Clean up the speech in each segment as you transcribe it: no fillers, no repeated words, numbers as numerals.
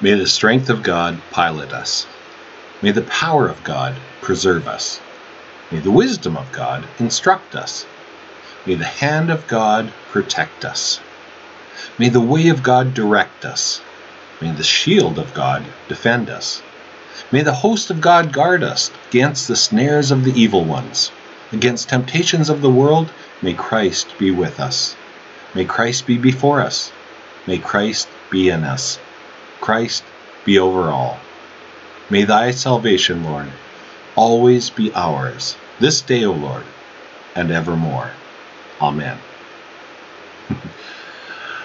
May the strength of God pilot us. May the power of God preserve us. May the wisdom of God instruct us. May the hand of God protect us. May the way of God direct us. May the shield of God defend us. May the host of God guard us against the snares of the evil ones. Against temptations of the world, may Christ be with us. May Christ be before us. May Christ be in us. Christ be over all. May thy salvation, Lord, always be ours, this day, O Lord, and evermore. Amen.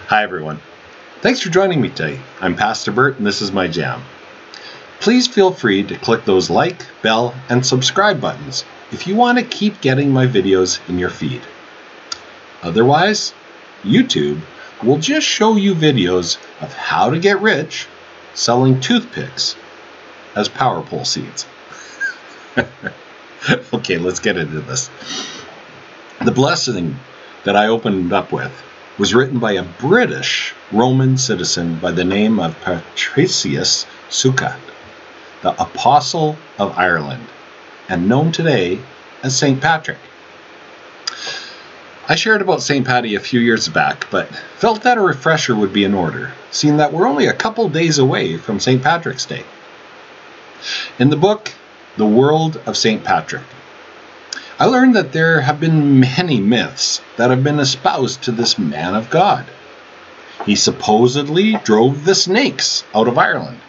Hi, everyone. Thanks for joining me today. I'm Pastor Bert, and this is my jam. Please feel free to click those like, bell, and subscribe buttons if you want to keep getting my videos in your feed. Otherwise, YouTube will just show you videos of how to get rich selling toothpicks as power pole seeds. Okay, let's get into this. The blessing that I opened up with was written by a British Roman citizen by the name of Patricius Succat, the Apostle of Ireland, and known today as St. Patrick. I shared about St. Patty a few years back, but felt that a refresher would be in order, seeing that we're only a couple days away from St. Patrick's Day. In the book, The World of St. Patrick, I learned that there have been many myths that have been espoused to this man of God. He supposedly drove the snakes out of Ireland,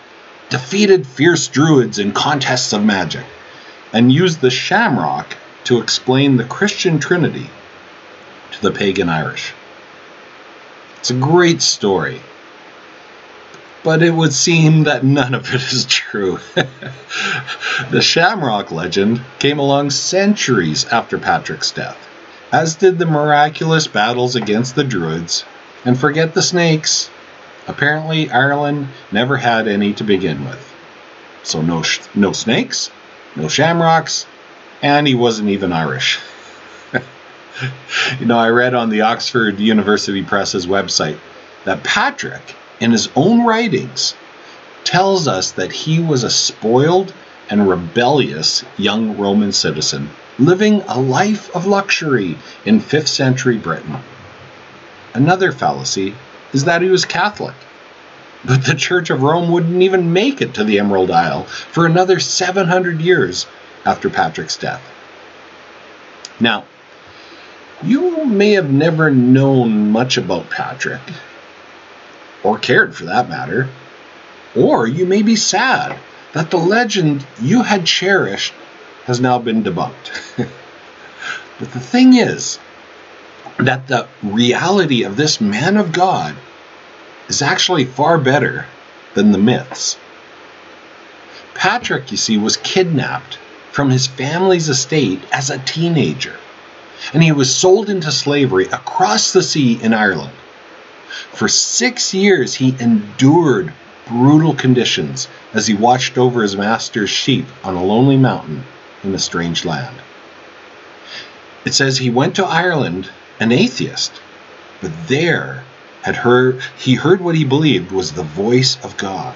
defeated fierce druids in contests of magic, and used the shamrock to explain the Christian Trinity to the pagan Irish. It's a great story, but it would seem that none of it is true. The shamrock legend came along centuries after Patrick's death, as did the miraculous battles against the druids, and forget the snakes. Apparently Ireland never had any to begin with. So no snakes, no shamrocks, and he wasn't even Irish. I read on the Oxford University Press's website that Patrick, in his own writings, tells us that he was a spoiled and rebellious young Roman citizen living a life of luxury in 5th century Britain. Another fallacy is that he was Catholic, but the Church of Rome wouldn't even make it to the Emerald Isle for another 700 years after Patrick's death. Now, you may have never known much about Patrick, or cared for that matter, or you may be sad that the legend you had cherished has now been debunked. But the thing is that the reality of this man of God is actually far better than the myths. Patrick, you see, was kidnapped from his family's estate as a teenager, and he was sold into slavery across the sea in Ireland. For 6 years, he endured brutal conditions as he watched over his master's sheep on a lonely mountain in a strange land. It says he went to Ireland an atheist, but there he heard what he believed was the voice of God.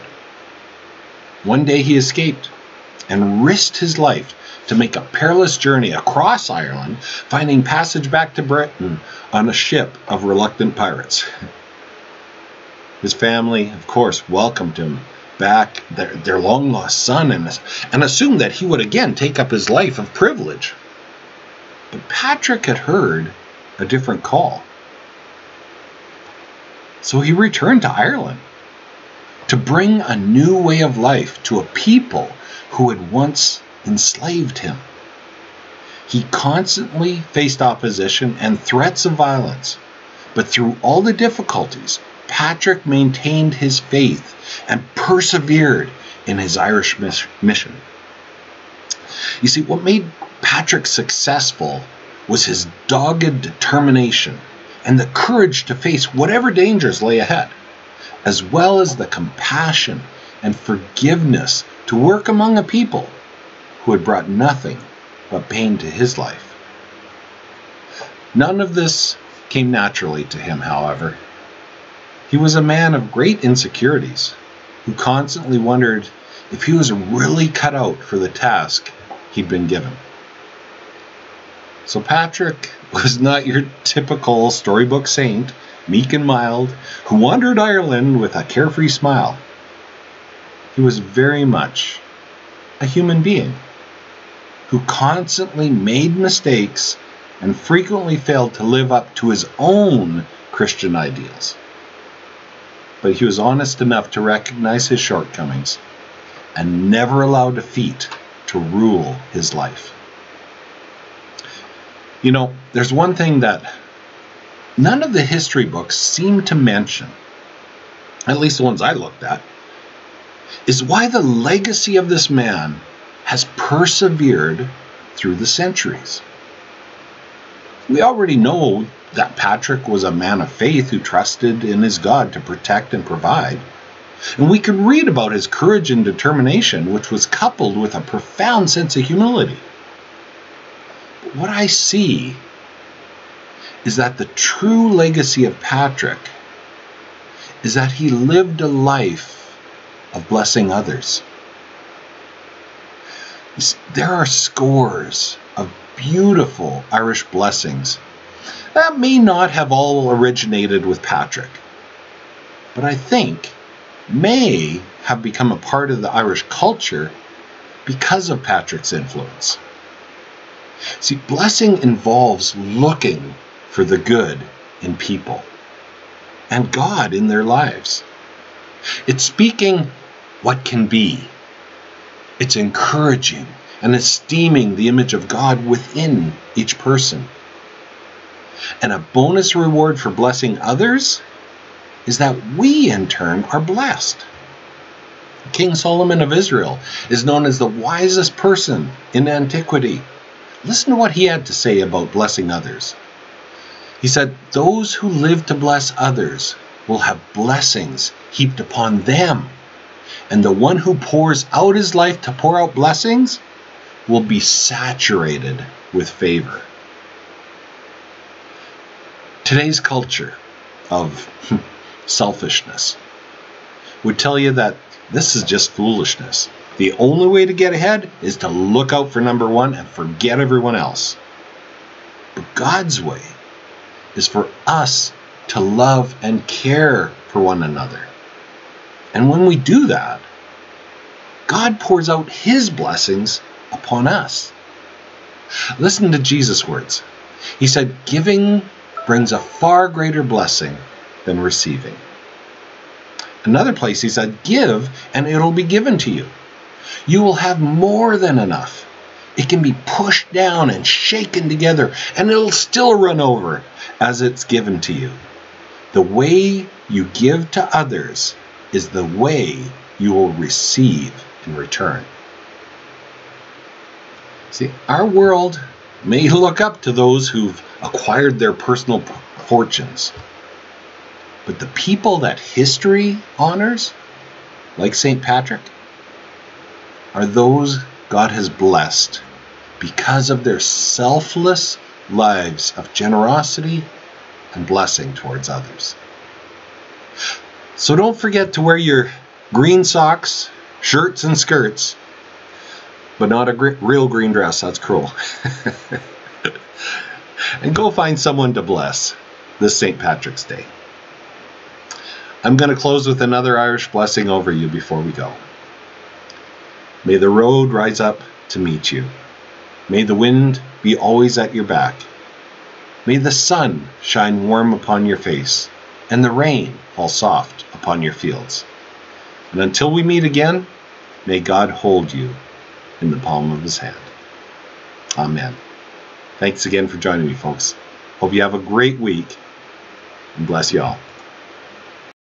One day he escaped and risked his life to make a perilous journey across Ireland, finding passage back to Britain on a ship of reluctant pirates. His family, of course, welcomed him back, their long-lost son, and assumed that he would again take up his life of privilege. But Patrick had heard a different call. So he returned to Ireland to bring a new way of life to a people who had once enslaved him. He constantly faced opposition and threats of violence, but through all the difficulties, Patrick maintained his faith and persevered in his Irish mission. You see, what made Patrick successful was his dogged determination and the courage to face whatever dangers lay ahead, as well as the compassion and forgiveness to work among a people who had brought nothing but pain to his life. None of this came naturally to him, however. He was a man of great insecurities. who constantly wondered if he was really cut out for the task he'd been given. So Patrick was not your typical storybook saint, meek and mild, who wandered Ireland with a carefree smile. He was very much a human being who constantly made mistakes and frequently failed to live up to his own Christian ideals. But he was honest enough to recognize his shortcomings and never allow defeat to rule his life. You know, there's one thing that none of the history books seem to mention, at least the ones I looked at, is why the legacy of this man has persevered through the centuries. We already know that Patrick was a man of faith who trusted in his God to protect and provide. And we can read about his courage and determination, which was coupled with a profound sense of humility. But what I see is that the true legacy of Patrick is that he lived a life of blessing others. There are scores of beautiful Irish blessings that may not have all originated with Patrick, but I think may have become a part of the Irish culture because of Patrick's influence. See, blessing involves looking for the good in people and God in their lives. It's speaking what can be. It's encouraging and esteeming the image of God within each person. And a bonus reward for blessing others is that we, in turn, are blessed. King Solomon of Israel is known as the wisest person in antiquity. Listen to what he had to say about blessing others. He said, "Those who live to bless others will have blessings heaped upon them. And the one who pours out his life to pour out blessings will be saturated with favor." Today's culture of selfishness would tell you that this is just foolishness. The only way to get ahead is to look out for number one and forget everyone else. But God's way is for us to love and care for one another. And when we do that, God pours out his blessings upon us. Listen to Jesus' words. He said, "Giving brings a far greater blessing than receiving." Another place he said, "Give and it'll be given to you. You will have more than enough. It can be pushed down and shaken together and it'll still run over as it's given to you. The way you give to others is the way you will receive in return." See, our world may look up to those who've acquired their personal fortunes, but the people that history honors, like St. Patrick, are those God has blessed because of their selfless lives of generosity and blessing towards others. So don't forget to wear your green socks, shirts, and skirts, but not a real green dress. That's cruel. And go find someone to bless this St. Patrick's Day. I'm going to close with another Irish blessing over you before we go. May the road rise up to meet you. May the wind be always at your back. May the sun shine warm upon your face, and the rain fall soft upon your fields. And until we meet again, may God hold you in the palm of his hand. Amen. Thanks again for joining me, folks. Hope you have a great week, and bless you all.